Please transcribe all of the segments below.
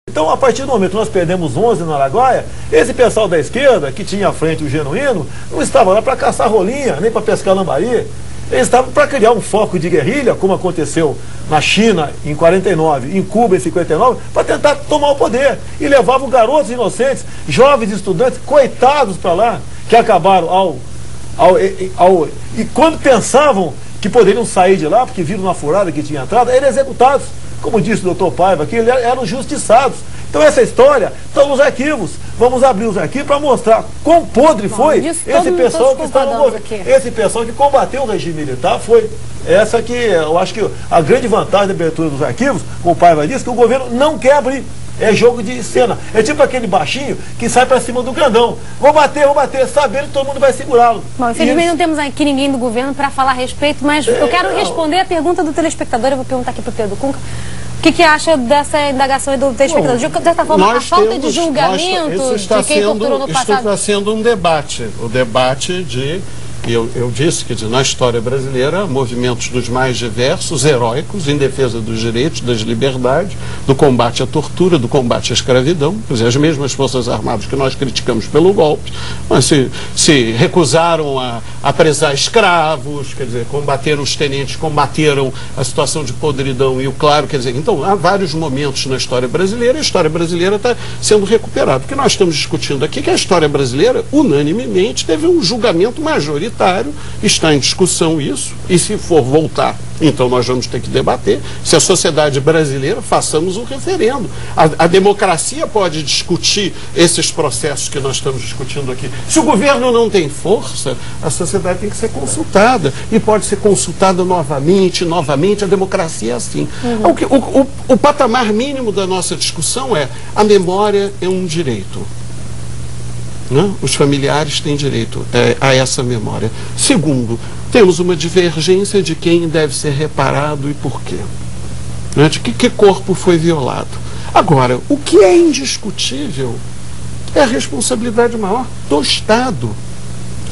Então, a partir do momento que nós perdemos 11 no Araguaia, esse pessoal da esquerda, que tinha à frente o Genuíno, não estava lá para caçar rolinha, nem para pescar lambari. Eles estavam para criar um foco de guerrilha, como aconteceu na China em 49, em Cuba em 59, para tentar tomar o poder. E levavam garotos inocentes, jovens estudantes, coitados para lá, que acabaram e quando pensavam que poderiam sair de lá, porque viram uma furada que tinha entrado, eram executados. Como disse o doutor Paiva aqui, eles eram justiçados. Então essa história está nos arquivos. Vamos abrir os arquivos para mostrar quão podre foi esse pessoal que estava no governo. Esse pessoal que combateu o regime militar foi essa que eu acho que a grande vantagem da abertura dos arquivos, como o Paiva disse, que o governo não quer abrir. É jogo de cena. É tipo aquele baixinho que sai para cima do grandão. Vou bater, sabendo que todo mundo vai segurá-lo. Bom, infelizmente não temos aqui ninguém do governo para falar a respeito, mas eu quero responder a pergunta do telespectador. Eu vou perguntar aqui para o Pedro Cunca. O que acha dessa indagação do telespectador? De certa forma, a falta de julgamento de quem torturou no passado. Isso está sendo um debate. O debate de... Eu disse que na história brasileira, movimentos dos mais diversos, heróicos, em defesa dos direitos, das liberdades, do combate à tortura, do combate à escravidão, quer dizer, as mesmas forças armadas que nós criticamos pelo golpe, mas se recusaram a apresar escravos, quer dizer, combateram os tenentes, combateram a situação de podridão e o claro, quer dizer, então há vários momentos na história brasileira, e a história brasileira está sendo recuperada. O que nós estamos discutindo aqui é que a história brasileira, unanimemente, teve um julgamento majoritário. Está em discussão isso, e se for voltar, então nós vamos ter que debater. Se a sociedade brasileira, façamos um referendo. A democracia pode discutir esses processos que nós estamos discutindo aqui. Se o governo não tem força, a sociedade tem que ser consultada, e pode ser consultada novamente, a democracia é assim. O patamar mínimo da nossa discussão é: a memória é um direito. Né? Os familiares têm direito a essa memória. Segundo, temos uma divergência de quem deve ser reparado e por quê. Né? De que corpo foi violado. Agora, o que é indiscutível é a responsabilidade maior do Estado.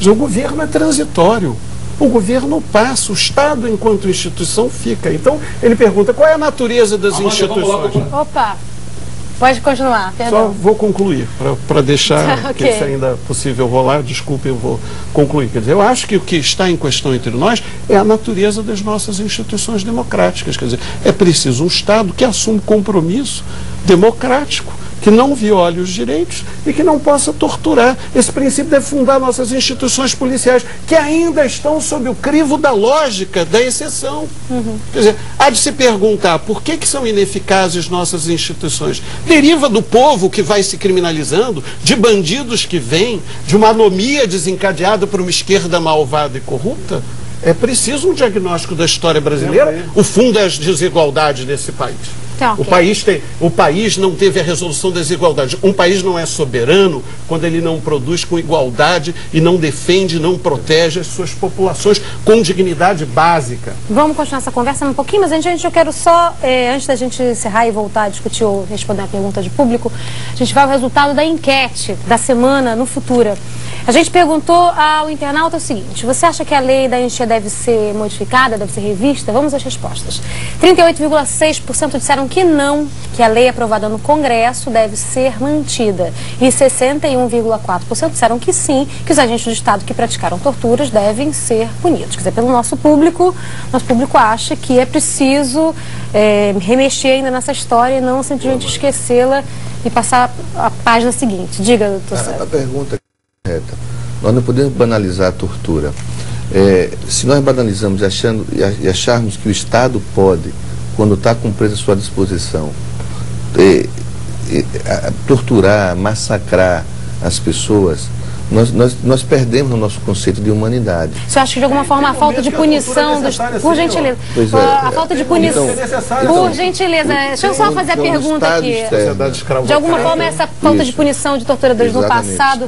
O governo é transitório. O governo passa, o Estado, enquanto instituição, fica. Então, ele pergunta qual é a natureza das instituições. Opa! Pode continuar, perdão. Só vou concluir, para deixar que isso ainda é possível rolar, desculpe, eu vou concluir. Quer dizer, eu acho que o que está em questão entre nós é a natureza das nossas instituições democráticas. Quer dizer, é preciso um Estado que assuma compromisso democrático, que não viole os direitos e que não possa torturar. Esse princípio deve fundar nossas instituições policiais, que ainda estão sob o crivo da lógica da exceção. Quer dizer, há de se perguntar por que são ineficazes nossas instituições. Deriva do povo que vai se criminalizando, de bandidos que vêm, de uma anomia desencadeada por uma esquerda malvada e corrupta? É preciso um diagnóstico da história brasileira, o fundo das desigualdades desse país. Tá, okay. O país não teve a resolução das desigualdades. Um país não é soberano quando ele não produz com igualdade e não defende, não protege as suas populações com dignidade básica. Vamos continuar essa conversa um pouquinho, mas antes eu quero só, antes da gente encerrar e voltar a discutir ou responder a pergunta de público, a gente vai ao resultado da enquete da semana no Futura. A gente perguntou ao internauta o seguinte: você acha que a lei da anistia deve ser modificada, deve ser revista? Vamos às respostas. 38,6% disseram que não, que a lei aprovada no Congresso deve ser mantida. E 61,4% disseram que sim, que os agentes do Estado que praticaram torturas devem ser punidos. Quer dizer, pelo nosso público acha que é preciso remexer ainda nessa história e não simplesmente esquecê-la e passar a página seguinte. Diga, doutor Sérgio. A pergunta é correta. Nós não podemos banalizar a tortura. Se nós banalizamos e acharmos que o Estado pode, quando está com preso à sua disposição, torturar, massacrar as pessoas, nós perdemos o nosso conceito de humanidade. Você acha que de alguma forma a falta de punição, por gentileza, a falta de punição, por gentileza, deixa eu só fazer a pergunta aqui. De alguma forma essa falta de punição de torturadores no passado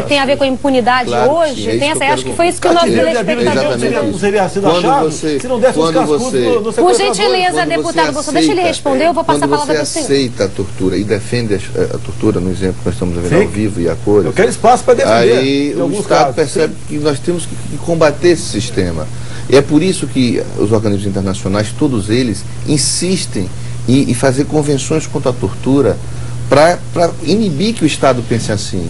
tem a ver com a impunidade hoje? Acho que foi isso que o nosso telespectador não seria sido achado se não desse os cascudos. Por gentileza, deputado Bolsonaro, deixa ele responder, eu vou passar a palavra para o senhor. Quando você aceita a tortura e defende a tortura, no exemplo que nós estamos vendo ao vivo e a cores, eu quero espaço para defender. Aí o Estado percebe que nós temos que combater esse sistema. E é por isso que os organismos internacionais, todos eles, insistem em fazer convenções contra a tortura para inibir que o Estado pense assim.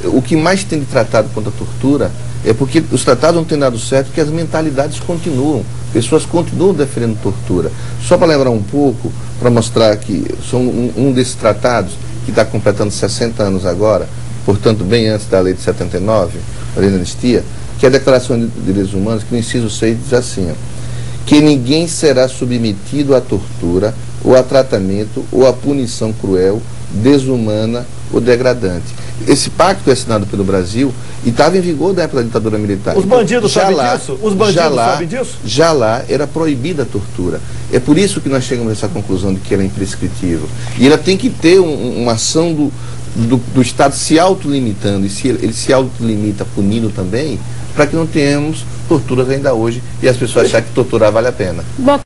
O que mais tem de tratado contra a tortura é porque os tratados não têm dado certo, porque as mentalidades continuam. Pessoas continuam defendendo tortura. Só para lembrar um pouco, para mostrar que são um desses tratados, que está completando 60 anos agora, portanto, bem antes da lei de 79, a lei da anistia, que é a Declaração de Direitos Humanos, que no inciso 6 diz assim, que ninguém será submetido à tortura, ou a tratamento, ou a punição cruel, desumana ou degradante. Esse pacto é assinado pelo Brasil e estava em vigor da época da ditadura militar. Os bandidos sabem disso? Os bandidos sabem disso? Já lá era proibida a tortura. É por isso que nós chegamos a essa conclusão de que ela é imprescritível. E ela tem que ter uma ação do Estado se autolimitando, e se ele se autolimita punindo também, para que não tenhamos torturas ainda hoje e as pessoas acharem que torturar vale a pena. Bom,